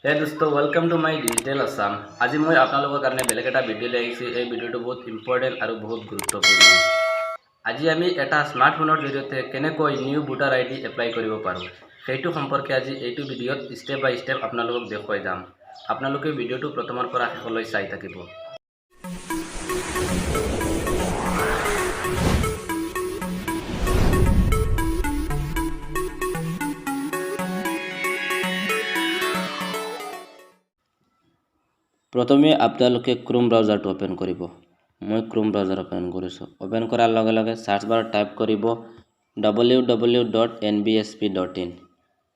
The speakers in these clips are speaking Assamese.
হে দোস্ত welcome to my digital Assam. আজি মই আপোনালোকৰ কাৰণে বেলেগ এটা ভিডিঅ' লৈ আহিছোঁ। এই ভিডিঅ'টো বহুত ইম্পৰ্টেণ্ট আৰু বহুত গুৰুত্বপূৰ্ণ। আজি আমি এটা স্মাৰ্টফোনৰ জৰিয়তে কেনেকৈ নিউ ভোটাৰ আইডি এপ্লাই কৰিব পাৰোঁ সেইটো সম্পৰ্কে আজি এইটো ভিডিঅ'ত ষ্টেপ বাই ষ্টেপ আপোনালোকক দেখুৱাই যাম। আপোনালোকে ভিডিঅ'টো প্ৰথমৰ পৰা শেষলৈ চাই থাকিব। প্ৰথমে আপোনালোকে ক্ৰোম ব্ৰাউজাৰটো ওপেন কৰিব। মই ক্ৰোম ব্ৰাউজাৰ ওপেন কৰিছোঁ। ওপেন কৰাৰ লগে লগে সাৰ্চ বাৰত টাইপ কৰিব www.nbsp.in।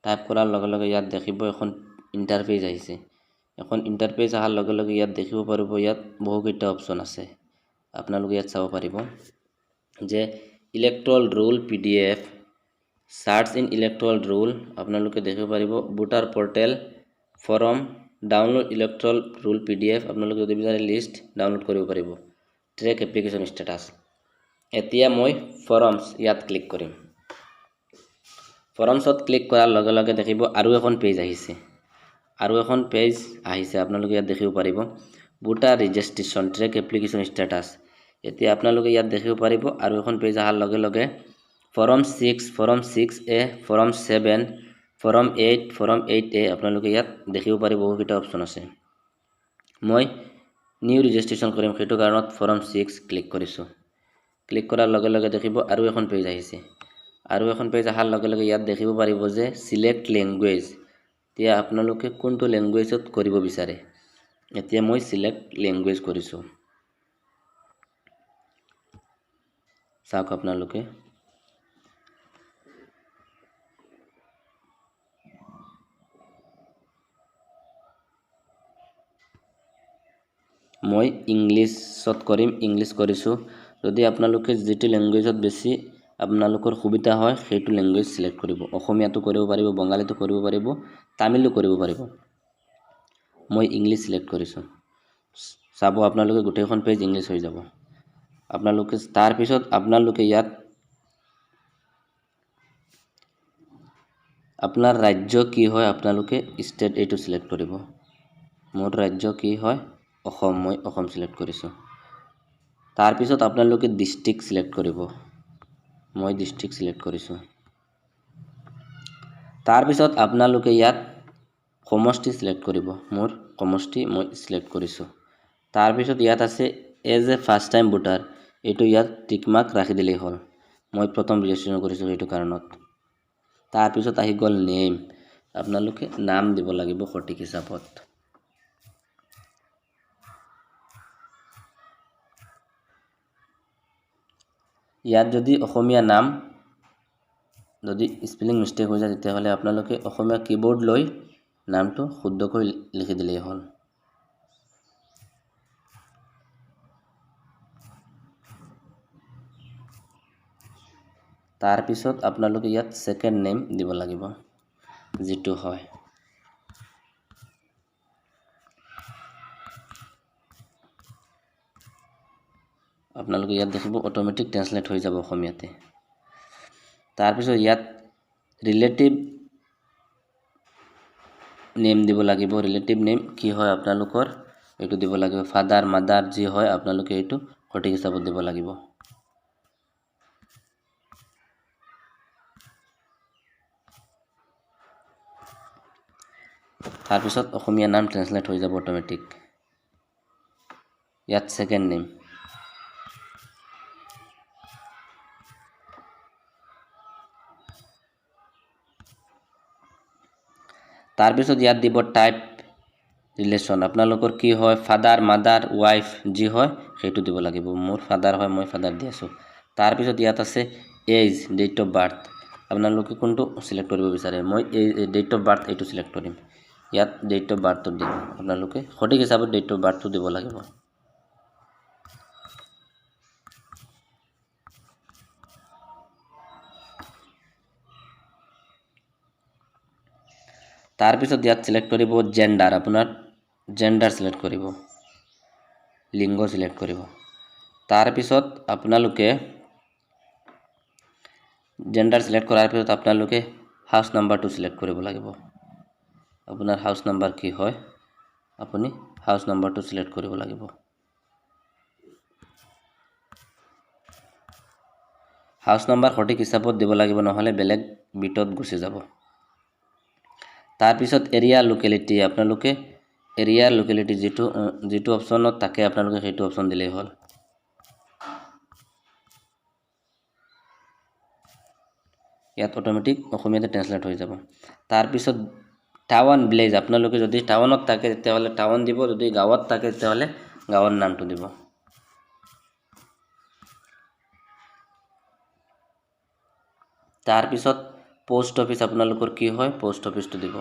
টাইপ কৰাৰ লগে লগে ইয়াত দেখিব এখন ইণ্টাৰফেচ আহিছে। এখন ইণ্টাৰফেচ অহাৰ লগে লগে ইয়াত দেখিব পাৰিব ইয়াত বহুকেইটা অপচন আছে। আপোনালোকে ইয়াত চাব পাৰিব যে electoral roll PDF, search in electoral roll, আপোনালোকে দেখিব পাৰিব voter portal, form, download electoral roll PDF, আপোনালোকে যদি বিচাৰে লিষ্ট ডাউনলোড কৰিব পাৰিব, ট্ৰেক এপ্লিকেশ্যন ষ্টেটাছ। এতিয়া মই ফৰ্মছ ইয়াত ক্লিক কৰিম। ফৰ্মছত ক্লিক কৰাৰ লগে লগে দেখিব আৰু এখন পেজ আহিছে। আপোনালোকে ইয়াত দেখিব পাৰিব voter registration track application status. এতিয়া আপোনালোকে ইয়াত দেখিব পাৰিব আৰু এখন পেজ অহাৰ লগে লগে form 6, form 6A, form 7, form 8, form 8A, আপোনালোকে ইয়াত দেখিব পাৰিব বহুকেইটা অপচন আছে। মই নিউ ৰেজিষ্ট্ৰেশ্যন কৰিম, সেইটো কাৰণত ফৰ্ম 6 ক্লিক কৰিছোঁ। ক্লিক কৰাৰ লগে লগে দেখিব আৰু এখন পেজ আহিছে। আৰু এখন পেজ অহাৰ লগে লগে ইয়াত দেখিব পাৰিব যে চিলেক্ট লেংগুৱেজ। এতিয়া আপোনালোকে কোনটো লেংগুৱেজত কৰিব বিচাৰে। এতিয়া মই চিলেক্ট লেংগুৱেজ কৰিছোঁ। চাওক আপোনালোকে মই ইংলিছত কৰিম, ইংলিছ কৰিছোঁ। যদি আপোনালোকে যিটো লেংগুৱেজত বেছি আপোনালোকৰ সুবিধা হয় সেইটো লেংগুৱেজ সিলেক্ট কৰিব। অসমীয়াটো কৰিব পাৰিব, বঙালীটো কৰিব পাৰিব, তামিলো কৰিব পাৰিব। মই ইংলিছ সিলেক্ট কৰিছোঁ। চাব আপোনালোকে গোটেইখন পেজ ইংলিছ হৈ যাব। আপোনালোকে তাৰপিছত আপোনালোকে ইয়াত আপোনাৰ ৰাজ্য কি হয় আপোনালোকে ষ্টেট এইটো সিলেক্ট কৰিব। মোৰ ৰাজ্য কি হয় অসম, মই অসম সিলেক্ট কৰিছোঁ। তাৰপিছত আপোনালোকে ডিষ্ট্ৰিক্ট সিলেক্ট কৰিব। মই ডিষ্ট্ৰিক্ট সিলেক্ট কৰিছোঁ। তাৰপিছত আপোনালোকে ইয়াত সমষ্টি সিলেক্ট কৰিব। মোৰ সমষ্টি মই সিলেক্ট কৰিছোঁ। তাৰপিছত ইয়াত আছে as a first time voter, এইটো ইয়াত টিক মাৰ্ক ৰাখি দিলেই হ'ল। মই প্ৰথম ৰেজিষ্ট্ৰেশ্যন কৰিছোঁ সেইটো কাৰণত। তাৰপিছত আহি গ'ল নেম, আপোনালোকে নাম দিব লাগিব সঠিক হিচাপত। ইয়াত যদি অসমীয়া নাম যদি স্পেলিং মিষ্টেক হৈ যায় তেতিয়াহ'লে আপোনালোকে অসমীয়া কিবৰ্ড লৈ নামটো শুদ্ধকৈ লিখি দিলেই হ'ল। তাৰপিছত আপোনালোকে ইয়াত ছেকেণ্ড নেম দিব লাগিব যিটো হয়। আপোনালোকে ইয়াত দেখিব অটোমেটিক ট্ৰান্সলেট হৈ যাব অসমীয়াতে। তাৰপিছত ইয়াত ৰিলেটিভ নেম দিব লাগিব। ৰিলেটিভ নেম কি হয় আপোনালোকৰ এইটো দিব লাগিব। ফাদাৰ মাদাৰ যি হয় আপোনালোকে এইটো সঠিক হিচাপত দিব লাগিব। তাৰপিছত অসমীয়া নাম ট্ৰান্সলেট হৈ যাব অটোমেটিক। ইয়াত ছেকেণ্ড নেম, তাৰপিছত ইয়াত দিব টাইপ ৰিলেশ্যন, আপোনালোকৰ কি হয় ফাদাৰ মাদাৰ ৱাইফ যি হয় সেইটো দিব লাগিব। মোৰ ফাদাৰ হয়, মই ফাদাৰ দি আছোঁ। তাৰপিছত ইয়াত আছে এজ, ডেট অফ বাৰ্থ, আপোনালোকে কোনটো সিলেক্ট কৰিব বিচাৰে। মই এই ডেট অফ বাৰ্থ এইটো সিলেক্ট কৰিম। ইয়াত ডেট অফ বাৰ্থটো দিম, আপোনালোকে সঠিক হিচাপত ডেট অফ বাৰ্থটো দিব লাগিব। তাৰপিছত ইয়াত সিলেক্ট কৰিব জেণ্ডাৰ, আপোনাৰ জেণ্ডাৰ সিলেক্ট কৰিব, লিংগ সিলেক্ট কৰিব। তাৰপিছত আপোনালোকে জেণ্ডাৰ সিলেক্ট কৰাৰ পিছত আপোনালোকে হাউচ নাম্বাৰটো সিলেক্ট কৰিব লাগিব। আপোনাৰ হাউচ নাম্বাৰ কি হয় আপুনি হাউচ নাম্বাৰটো সিলেক্ট কৰিব লাগিব হাউচ নাম্বাৰ সঠিক হিচাপত দিব লাগিব নহলে বেলেগ বিটত গুচি যাব তাৰ পিছত এৰিয়া লোকেলিটি আপোনালোকে এৰিয়া লোকেলিটি যেটো অপচনত থাকে আপোনালোকে সেইটো অপচন দিলেই হ'ল ইয়াত অটোমেটিক অসমীয়াতে ট্ৰান্সলেট হৈ যাব তাৰ পিছত টাউন ভিলেজ আপোনালোকে যদি টাউনত থাকে তেতিয়াহলে টাউন দিব যদি গাঁৱত থাকে তেতিয়াহলে গাঁৱৰ নামটো দিব তাৰ পিছত পোষ্ট অফিস আপোনালোকৰ কি হয় পোষ্ট অফিসটো দিব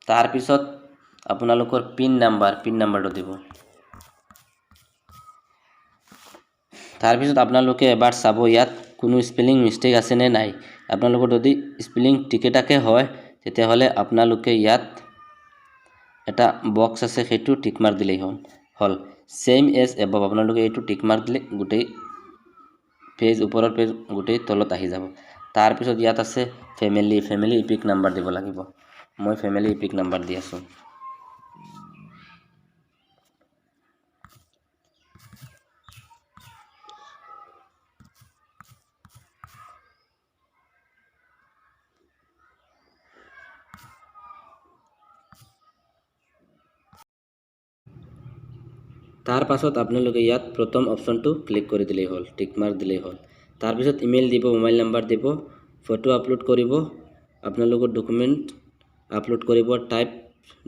তাৰ পিছত আপোনালোকৰ পিন নাম্বাৰটো দিব তাৰ পিছত আপোনালোকে এবাৰ চাব ইয়াত কোনো স্পেলিং মিস্টেক আছে নে নাই আপোনালোকৰ যদি স্পেলিং টিকেটাকে হয় তেতিয়াহলে আপোনালোকে ইয়াত এটা বক্স আছে সেইটো টিক মাৰ দিলেই হল সেম এজ এবভ আপোনালোকে এইটো টিক মাৰ দিলে গুটেই পেজ ওপৰৰ পেজ গুটেই তলত আহি যাব তাৰ পিছত ইয়াত আছে ফ্যামিলি ইপিক নাম্বাৰ দিব লাগিব মই ফ্যামিলি ইপিক নাম্বাৰ দি আছো তাৰ পাছত আপোনালোকে ইয়াত প্ৰথম অপচনটো ক্লিক কৰি দিলেই হ'ল টিক মাৰ্ক দিলেই হ'ল তাৰ পিছত ইমেইল দিব মোবাইল নাম্বাৰ দিব ফটো আপলোড কৰিব আপোনালোকৰ ডকুমেন্ট আপলোড কৰিব টাইপ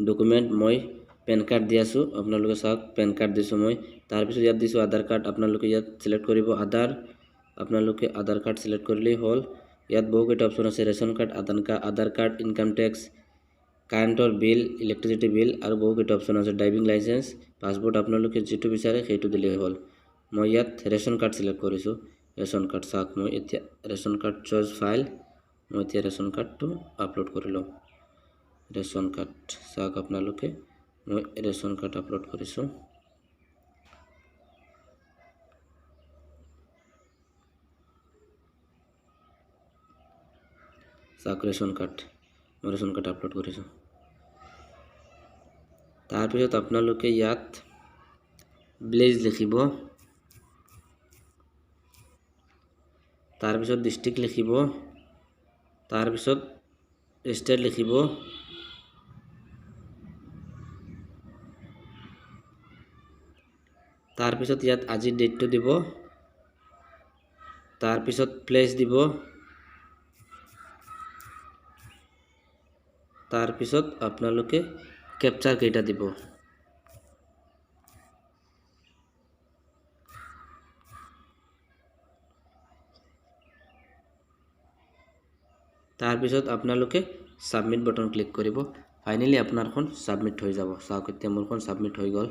ডকুমেন্ট মই পেন কাৰ্ড দি আছো আপোনালোকে চাওক পেন কাৰ্ড দিছো মই তাৰ পিছত ইয়াত দিছো আধাৰ কাৰ্ড আপোনালোকে ইয়াত সিলেক্ট কৰিব আপোনালোকে আধাৰ কাৰ্ড সিলেক্ট কৰিলেই হ'ল ইয়াত বহুকেইটা অপচন আছে ৰেশন কাৰ্ড আধাৰ কাৰ্ড ইনকাম ট্যাক্স কাৰেণ্টৰ বিল ইলেক্ট্ৰিচিটি বিল আৰু বহুকেইটা অপচন আছে ড্ৰাইভিং লাইসেন্স পাসপোৰ্ট আপোনালোকে যেটো বিচাৰে সেইটো দিলেই হ'ল মই ইয়াত ৰেশন কাৰ্ড সিলেক্ট কৰিছো ৰেশন কাৰ্ড চাওক মই এতিয়া ৰেশন কাৰ্ড চয়েস ফাইল মই এতিয়া ৰেশন কাৰ্ডটো আপলোড কৰিলো ৰেশন কাৰ্ড চাওক আপোনালোকে মই ৰেশন কাৰ্ড আপলোড কৰিছো চাওক ৰেশন কাৰ্ড আপলোড কৰিছো তাৰ পিছত আপোনালোকে ইয়াত ভিলেজ লিখিব তাৰ পিছত ডিস্ট্ৰিক্ট লিখিব তাৰ পিছত ষ্টেট লিখিব তাৰ পিছত ইয়াত আজি ডেটটো দিব তাৰ পিছত প্লেস দিব তাৰ পিছত আপোনালোকে ক্যাপচাৰ কেইটা দিব তাৰ পিছত আপোনালোকে সাবমিট বাটন ক্লিক কৰিব ফাইনালি আপোনাৰখন সাবমিট হৈ যাব চাওক এতিয়া মোৰখন সাবমিট হৈ গল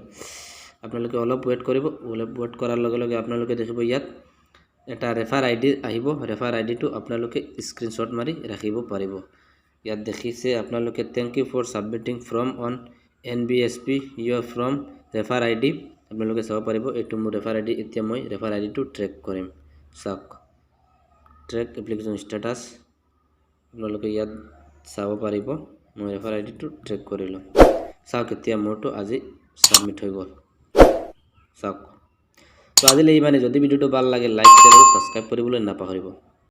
আপোনালোকে অলপ ওয়েট কৰিব ওয়েট কৰাৰ লগে লগে আপোনালোকে দেখিব ইয়াত এটা ৰেফাৰ আইডি আহিব ৰেফাৰ আইডিটো আপোনালোকে স্ক্ৰিনশ্বট মাৰি ৰাখিব পাৰিব ইয়াত দেখিছে আপোনালোকে thank you for submitting form on NBSP your form refer ID আপোনালোকে চাব পাৰিব এইটো মোৰ ৰেফাৰ আইডি এতিয়া মই ৰেফাৰ আইডিটো ট্ৰেক কৰিম চাওক ট্ৰেক এপ্লিকেশন ষ্টেটাস আপোনালোকে ইয়াত চাব পাৰিব মই ৰেফাৰ আইডিটো ট্ৰেক কৰিলো চাওক এতিয়া মোৰটো আজি সাবমিট হৈ গল চাওক তো আজিলৈ ইমানে যদি ভিডিওটো ভাল লাগে লাইক শেয়াৰ আৰু সাবস্ক্ৰাইব কৰিবলৈ নাপাহৰিব